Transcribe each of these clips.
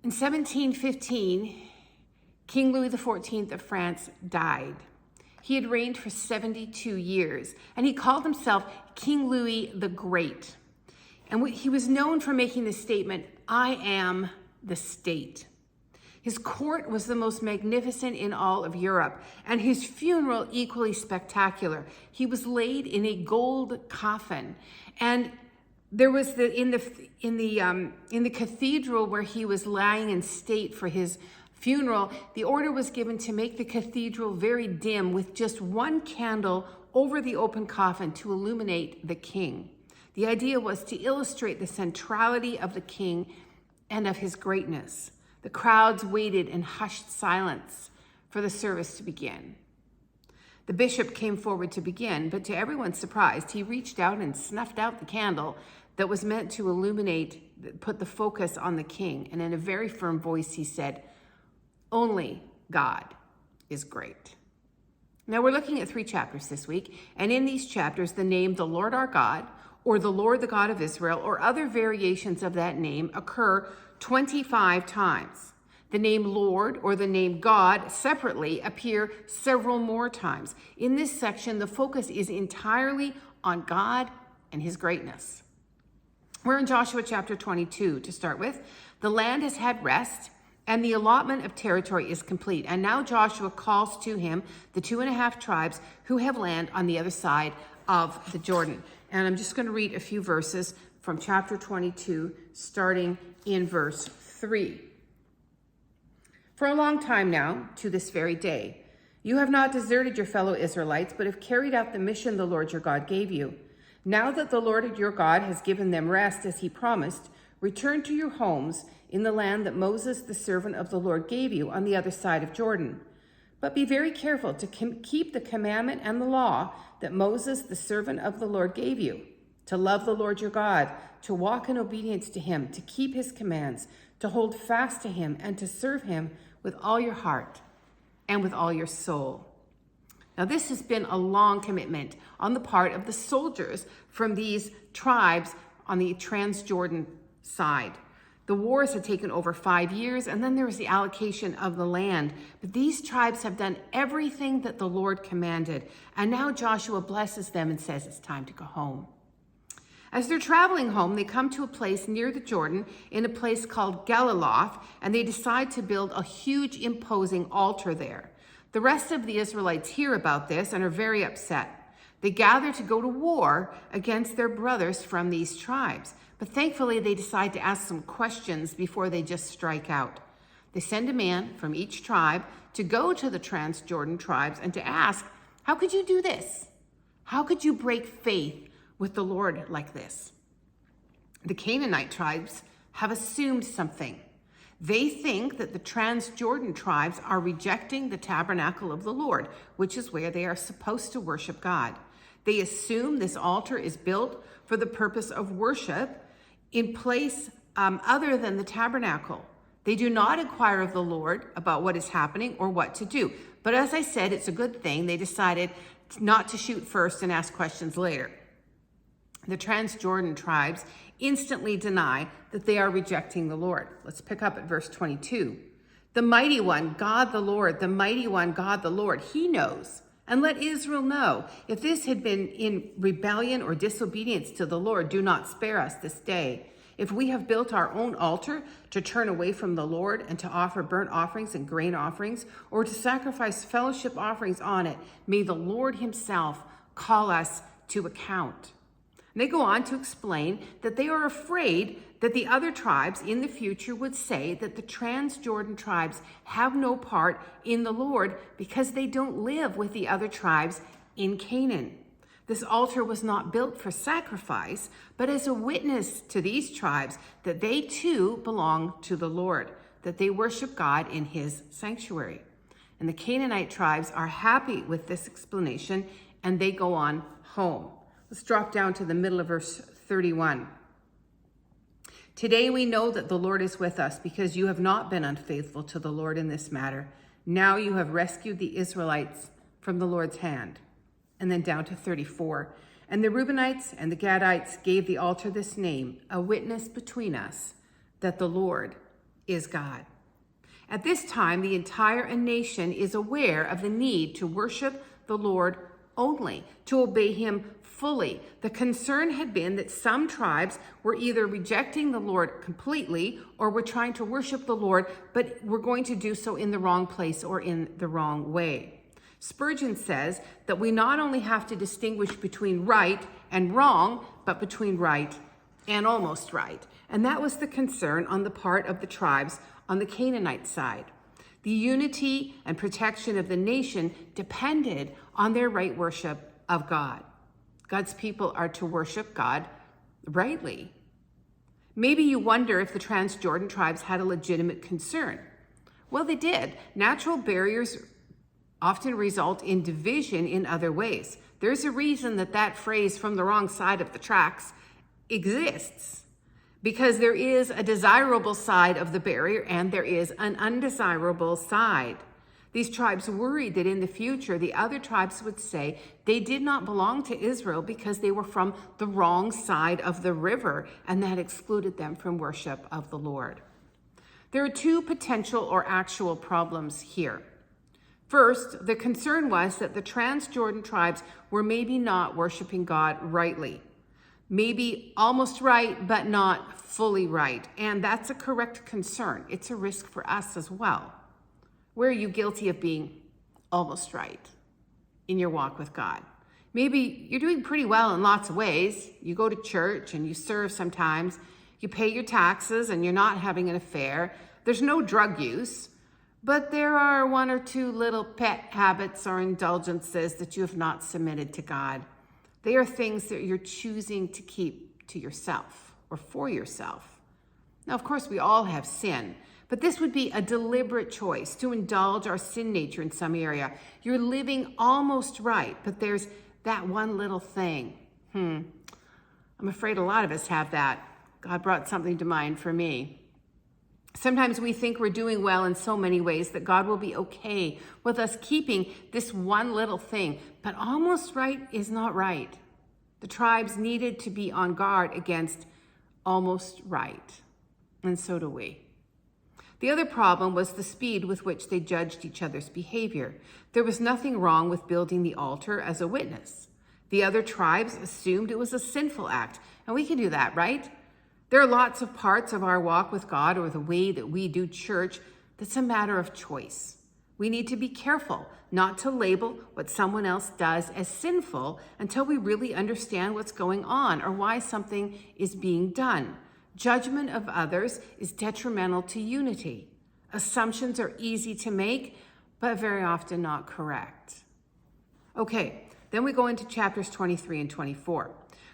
In 1715, King Louis XIV of France died. He had reigned for 72 years, and he called himself King Louis the Great. And he was known for making the statement, "I am the state." His court was the most magnificent in all of Europe, and his funeral equally spectacular. He was laid in a gold coffin, and there was in the cathedral where he was lying in state for his funeral, the order was given to make the cathedral very dim with just one candle over the open coffin to illuminate the king. The idea was to illustrate the centrality of the king and of his greatness. The crowds waited in hushed silence for the service to begin. The bishop came forward to begin, but to everyone's surprise, he reached out and snuffed out the candle that was meant to illuminate, put the focus on the king. And in a very firm voice, he said, "Only God is great." Now we're looking at 3 chapters this week, and in these chapters, the name the Lord our God, or the Lord the God of Israel, or other variations of that name occur 25 times. The name Lord or the name God separately appear several more times. In this section, the focus is entirely on God and his greatness. We're in Joshua chapter 22 to start with. The land has had rest, and the allotment of territory is complete. And now Joshua calls to him the 2.5 tribes who have land on the other side of the Jordan. And I'm just going to read a few verses from chapter 22, starting in verse 3. "For a long time now, to this very day, you have not deserted your fellow Israelites, but have carried out the mission the Lord your God gave you. Now that the Lord your God has given them rest as he promised, return to your homes in the land that Moses, the servant of the Lord, gave you on the other side of Jordan. But be very careful to keep the commandment and the law that Moses, the servant of the Lord, gave you, to love the Lord your God, to walk in obedience to him, to keep his commands, to hold fast to him, and to serve him with all your heart and with all your soul." Now, this has been a long commitment on the part of the soldiers from these tribes on the Transjordan side. The wars had taken over 5 years, and then there was the allocation of the land. But these tribes have done everything that the Lord commanded, and now Joshua blesses them and says it's time to go home. As they're traveling home, they come to a place near the Jordan in a place called Galiloth, and they decide to build a huge, imposing altar there. The rest of the Israelites hear about this and are very upset. They gather to go to war against their brothers from these tribes. But thankfully, they decide to ask some questions before they just strike out. They send a man from each tribe to go to the Transjordan tribes and to ask, "How could you do this? How could you break faith with the Lord like this?" The Canaanite tribes have assumed something. They think that the Transjordan tribes are rejecting the tabernacle of the Lord, which is where they are supposed to worship God. They assume this altar is built for the purpose of worship in place other than the tabernacle. They do not inquire of the Lord about what is happening or what to do. But as I said, it's a good thing. They decided not to shoot first and ask questions later. The Transjordan tribes instantly deny that they are rejecting the Lord. Let's pick up at verse 22. "The mighty one, God the Lord, the mighty one, God the Lord, he knows. And let Israel know, if this had been in rebellion or disobedience to the Lord, do not spare us this day. If we have built our own altar to turn away from the Lord and to offer burnt offerings and grain offerings, or to sacrifice fellowship offerings on it, may the Lord himself call us to account." And they go on to explain that they are afraid that the other tribes in the future would say that the Transjordan tribes have no part in the Lord because they don't live with the other tribes in Canaan. This altar was not built for sacrifice, but as a witness to these tribes that they too belong to the Lord, that they worship God in his sanctuary. And the Canaanite tribes are happy with this explanation, and they go on home. Let's drop down to the middle of verse 31. "Today we know that the Lord is with us because you have not been unfaithful to the Lord in this matter. Now you have rescued the Israelites from the Lord's hand." And then down to 34. "And the Reubenites and the Gadites gave the altar this name, a witness between us that the Lord is God. At this time, the entire nation is aware of the need to worship the Lord only, to obey him fully. The concern had been that some tribes were either rejecting the Lord completely or were trying to worship the Lord, but were going to do so in the wrong place or in the wrong way. Spurgeon says that we not only have to distinguish between right and wrong, but between right and almost right. And that was the concern on the part of the tribes on the Canaanite side. The unity and protection of the nation depended on their right worship of God. God's people are to worship God rightly. Maybe you wonder if the Transjordan tribes had a legitimate concern. Well, they did. Natural barriers often result in division in other ways. There's a reason that phrase "from the wrong side of the tracks" exists, because there is a desirable side of the barrier and there is an undesirable side. These tribes worried that in the future, the other tribes would say they did not belong to Israel because they were from the wrong side of the river, and that excluded them from worship of the Lord. There are two potential or actual problems here. First, the concern was that the Transjordan tribes were maybe not worshiping God rightly. Maybe almost right, but not fully right. And that's a correct concern. It's a risk for us as well. Where are you guilty of being almost right in your walk with God? Maybe you're doing pretty well in lots of ways. You go to church and you serve sometimes. You pay your taxes and you're not having an affair. There's no drug use. But there are one or two little pet habits or indulgences that you have not submitted to God. They are things that you're choosing to keep to yourself or for yourself. Now, of course, we all have sin, but this would be a deliberate choice to indulge our sin nature in some area. You're living almost right, but there's that one little thing. I'm afraid a lot of us have that. God brought something to mind for me. Sometimes we think we're doing well in so many ways that God will be okay with us keeping this one little thing, but almost right is not right. The tribes needed to be on guard against almost right, and so do we. The other problem was the speed with which they judged each other's behavior. There was nothing wrong with building the altar as a witness. The other tribes assumed it was a sinful act, and we can do that, right? There are lots of parts of our walk with God or the way that we do church that's a matter of choice. We need to be careful not to label what someone else does as sinful until we really understand what's going on or why something is being done. Judgment of others is detrimental to unity. Assumptions are easy to make, but very often not correct. Okay, then we go into chapters 23 and 24.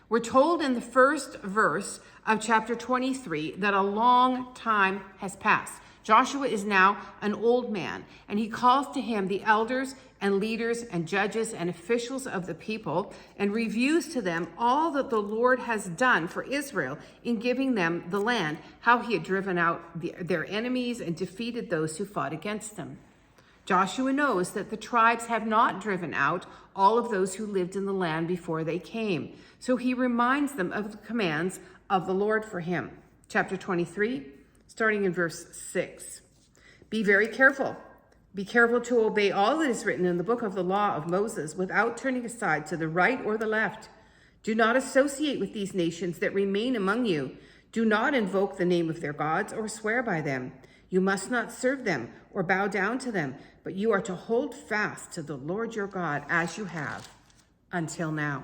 We're told in the first verse of chapter 23 that a long time has passed. Joshua is now an old man, and he calls to him the elders and leaders and judges and officials of the people and reviews to them all that the Lord has done for Israel in giving them the land, how he had driven out their enemies and defeated those who fought against them. Joshua knows that the tribes have not driven out all of those who lived in the land before they came. So he reminds them of the commands of the Lord for him. Chapter 23, starting in verse 6. Be very careful. Be careful to obey all that is written in the book of the law of Moses without turning aside to the right or the left. Do not associate with these nations that remain among you. Do not invoke the name of their gods or swear by them. You must not serve them or bow down to them, but you are to hold fast to the Lord your God as you have until now.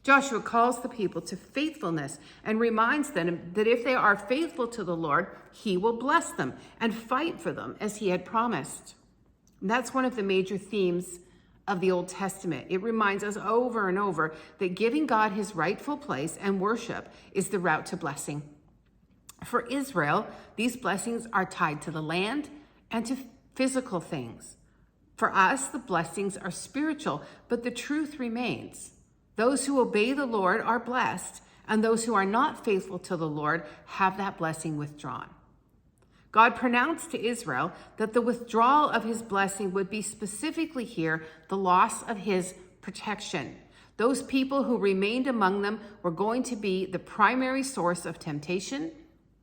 Joshua calls the people to faithfulness and reminds them that if they are faithful to the Lord, he will bless them and fight for them as he had promised. And that's one of the major themes of the Old Testament. It reminds us over and over that giving God his rightful place and worship is the route to blessing. For Israel, these blessings are tied to the land and to physical things. For us, the blessings are spiritual, but the truth remains. Those who obey the Lord are blessed, and those who are not faithful to the Lord have that blessing withdrawn. God pronounced to Israel that the withdrawal of his blessing would be specifically here the loss of his protection. Those people who remained among them were going to be the primary source of temptation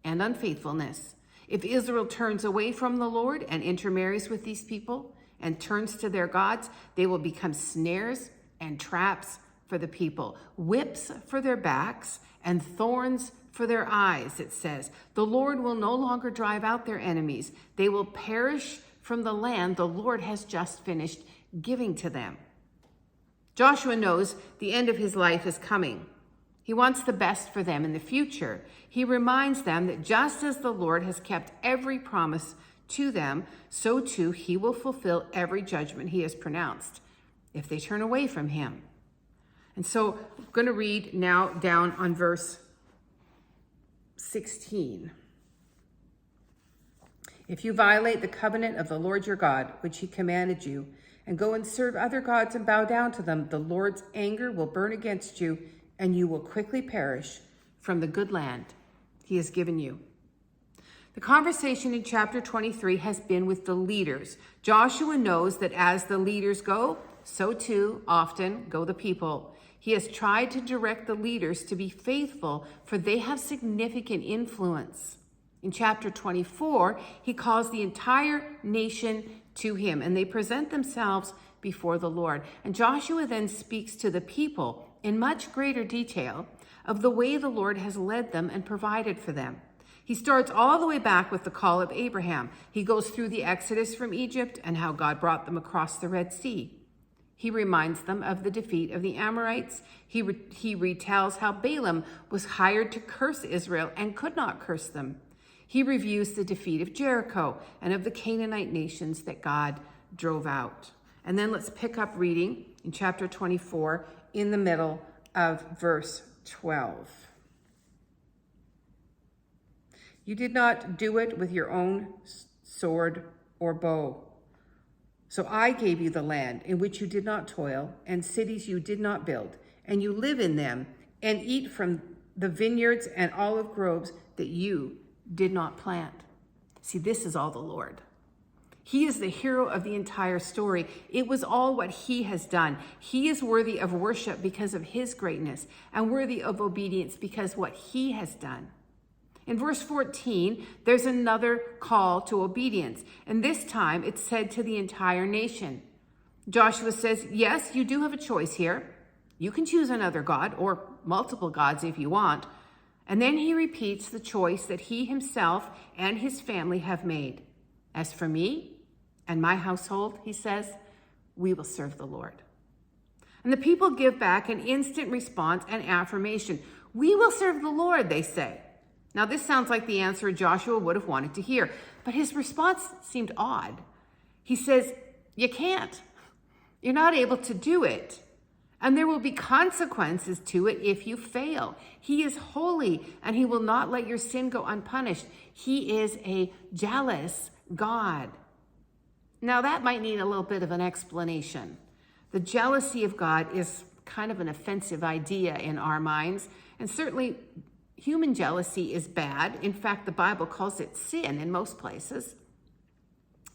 and unfaithfulness. If Israel turns away from the Lord and intermarries with these people and turns to their gods, they will become snares and traps for the people, whips for their backs and thorns for their eyes, it says. The Lord will no longer drive out their enemies. They will perish from the land the Lord has just finished giving to them. Joshua knows the end of his life is coming. He wants the best for them in the future. He reminds them that just as the Lord has kept every promise to them, so too he will fulfill every judgment he has pronounced if they turn away from him. And so I'm going to read now down on verse 16. If you violate the covenant of the Lord your God, which he commanded you, and go and serve other gods and bow down to them, the Lord's anger will burn against you, and you will quickly perish from the good land he has given you. The conversation in chapter 23 has been with the leaders. Joshua knows that as the leaders go, so too often go the people. He has tried to direct the leaders to be faithful, for they have significant influence. In chapter 24, he calls the entire nation to him, and they present themselves before the Lord. And Joshua then speaks to the people in much greater detail of the way the Lord has led them and provided for them. He starts all the way back with the call of Abraham. He goes through the Exodus from Egypt and how God brought them across the Red Sea. He reminds them of the defeat of the Amorites. He retells how Balaam was hired to curse Israel and could not curse them. He reviews the defeat of Jericho and of the Canaanite nations that God drove out. And then let's pick up reading in chapter 24 in the middle of verse 12. You did not do it with your own sword or bow. So I gave you the land in which you did not toil, and cities you did not build, and you live in them and eat from the vineyards and olive groves that you did not plant. See, this is all the Lord. He is the hero of the entire story. It was all what he has done. He is worthy of worship because of his greatness, and worthy of obedience because what he has done. In verse 14, there's another call to obedience, and this time it's said to the entire nation. Joshua says, yes, you do have a choice here. You can choose another god, or multiple gods if you want. And then he repeats the choice that he himself and his family have made. As for me and my household, he says, we will serve the Lord. And the people give back an instant response and affirmation. We will serve the Lord, they say. Now, this sounds like the answer Joshua would have wanted to hear, but his response seemed odd. He says, you can't. You're not able to do it. And there will be consequences to it if you fail. He is holy, and he will not let your sin go unpunished. He is a jealous God. Now, that might need a little bit of an explanation. The jealousy of God is kind of an offensive idea in our minds, and certainly human jealousy is bad. In fact, the Bible calls it sin in most places.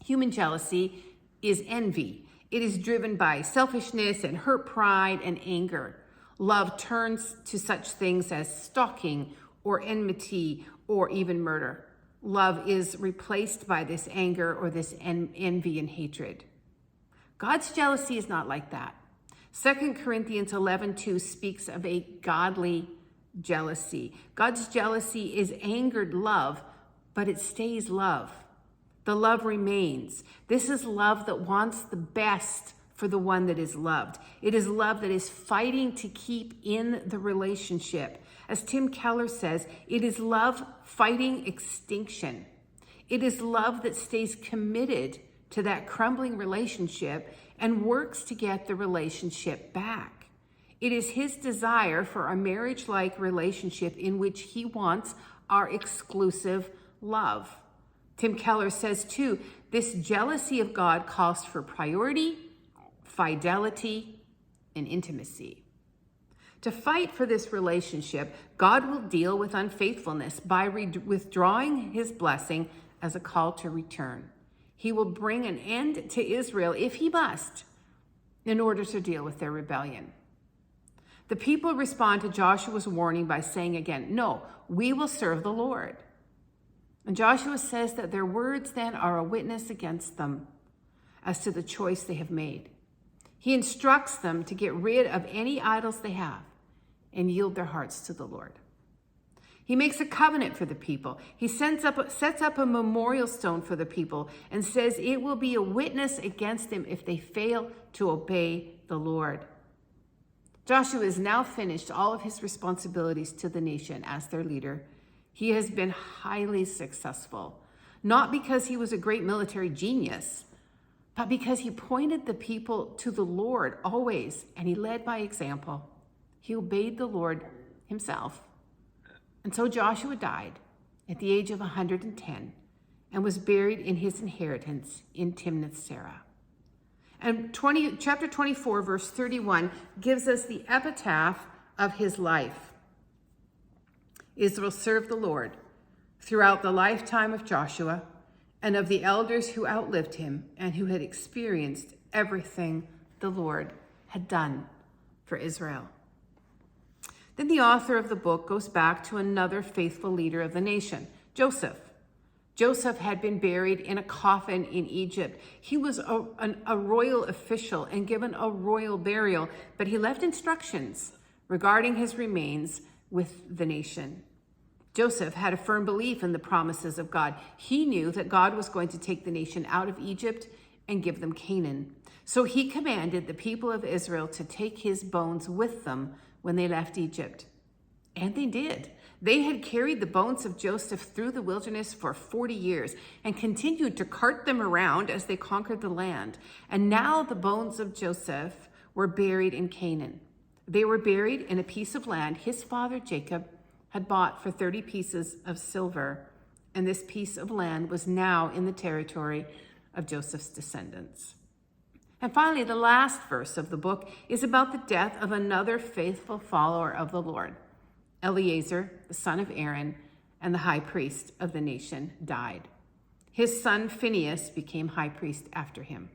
Human jealousy is envy. It is driven by selfishness and hurt pride and anger. Love turns to such things as stalking or enmity or even murder. Love is replaced by this anger or this envy and hatred. God's jealousy is not like that. 2 Corinthians 11:2 speaks of a godly jealousy. God's jealousy is angered love, but it stays love. The love remains. This is love that wants the best for the one that is loved. It is love that is fighting to keep in the relationship. As Tim Keller says, it is love fighting extinction. It is love that stays committed to that crumbling relationship and works to get the relationship back. It is his desire for a marriage-like relationship in which he wants our exclusive love. Tim Keller says, too, this jealousy of God calls for priority, fidelity, and intimacy. To fight for this relationship, God will deal with unfaithfulness by withdrawing his blessing as a call to return. He will bring an end to Israel, if he must, in order to deal with their rebellion. The people respond to Joshua's warning by saying again, no, we will serve the Lord. And Joshua says that their words then are a witness against them as to the choice they have made. He instructs them to get rid of any idols they have and yield their hearts to the Lord. He makes a covenant for the people. He sets up a memorial stone for the people and says it will be a witness against them if they fail to obey the Lord. Joshua has now finished all of his responsibilities to the nation as their leader. He has been highly successful, not because he was a great military genius, but because he pointed the people to the Lord always, and he led by example. He obeyed the Lord himself. And so Joshua died at the age of 110 and was buried in his inheritance in Timnath-Serah. And chapter 24, verse 31 gives us the epitaph of his life. Israel served the Lord throughout the lifetime of Joshua and of the elders who outlived him and who had experienced everything the Lord had done for Israel. Then the author of the book goes back to another faithful leader of the nation, Joseph. Joseph had been buried in a coffin in Egypt. He was a royal official and given a royal burial, but he left instructions regarding his remains with the nation. Joseph had a firm belief in the promises of God. He knew that God was going to take the nation out of Egypt and give them Canaan. So he commanded the people of Israel to take his bones with them when they left Egypt. And they did. They had carried the bones of Joseph through the wilderness for 40 years and continued to cart them around as they conquered the land. And now the bones of Joseph were buried in Canaan. They were buried in a piece of land his father Jacob had bought for 30 pieces of silver. And this piece of land was now in the territory of Joseph's descendants. And finally, the last verse of the book is about the death of another faithful follower of the Lord. Eleazar, the son of Aaron, and the high priest of the nation, died. His son Phinehas became high priest after him.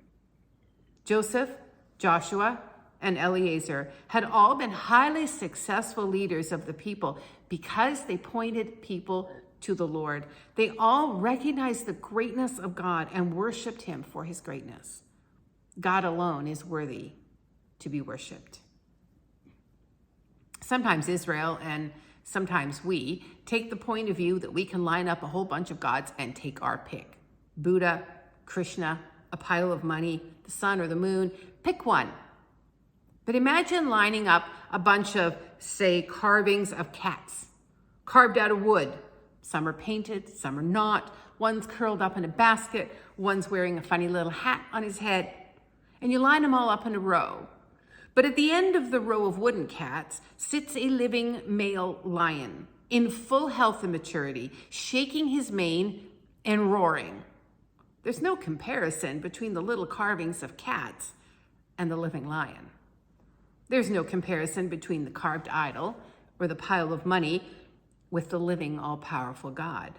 Joseph, Joshua, and Eleazar had all been highly successful leaders of the people because they pointed people to the Lord. They all recognized the greatness of God and worshiped him for his greatness. God alone is worthy to be worshiped. Sometimes Israel and sometimes we take the point of view that we can line up a whole bunch of gods and take our pick. Buddha, Krishna, a pile of money, the sun or the moon, pick one. But imagine lining up a bunch of, say, carvings of cats, carved out of wood. Some are painted, some are not. One's curled up in a basket, one's wearing a funny little hat on his head. And you line them all up in a row. But at the end of the row of wooden cats sits a living male lion in full health and maturity, shaking his mane and roaring. There's no comparison between the little carvings of cats and the living lion. There's no comparison between the carved idol or the pile of money with the living, all-powerful God.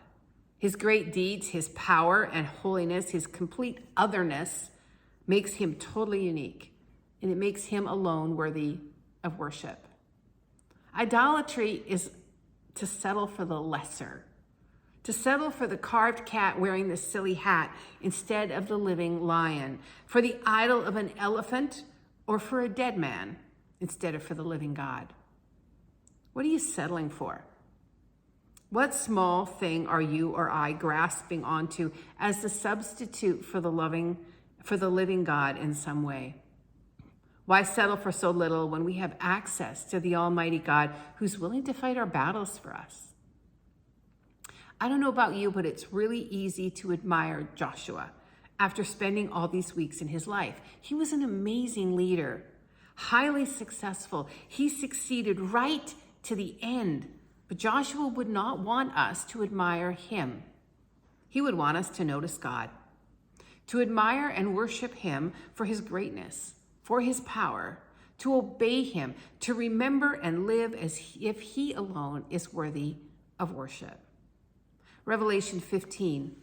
His great deeds, his power and holiness, his complete otherness makes him totally unique, and it makes him alone worthy of worship. Idolatry is to settle for the lesser, to settle for the carved cat wearing the silly hat instead of the living lion, for the idol of an elephant or for a dead man instead of for the living God. What are you settling for? What small thing are you or I grasping onto as the substitute for the living God in some way? Why settle for so little when we have access to the Almighty God who's willing to fight our battles for us? I don't know about you, but it's really easy to admire Joshua after spending all these weeks in his life. He was an amazing leader, highly successful. He succeeded right to the end. But Joshua would not want us to admire him. He would want us to notice God, to admire and worship him for his greatness, for his power, to obey him, to remember and live as if he alone is worthy of worship. Revelation 15,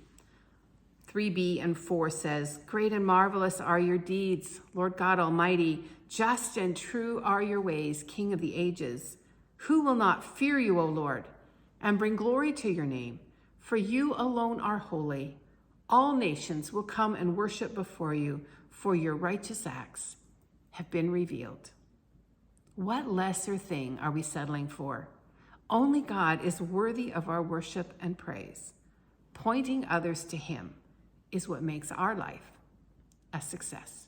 3b and 4 says, "Great and marvelous are your deeds, Lord God Almighty. Just and true are your ways, King of the ages. Who will not fear you, O Lord, and bring glory to your name? For you alone are holy. All nations will come and worship before you, for your righteous acts have been revealed. What lesser thing are we settling for? Only God is worthy of our worship and praise. Pointing others to him is what makes our life a success.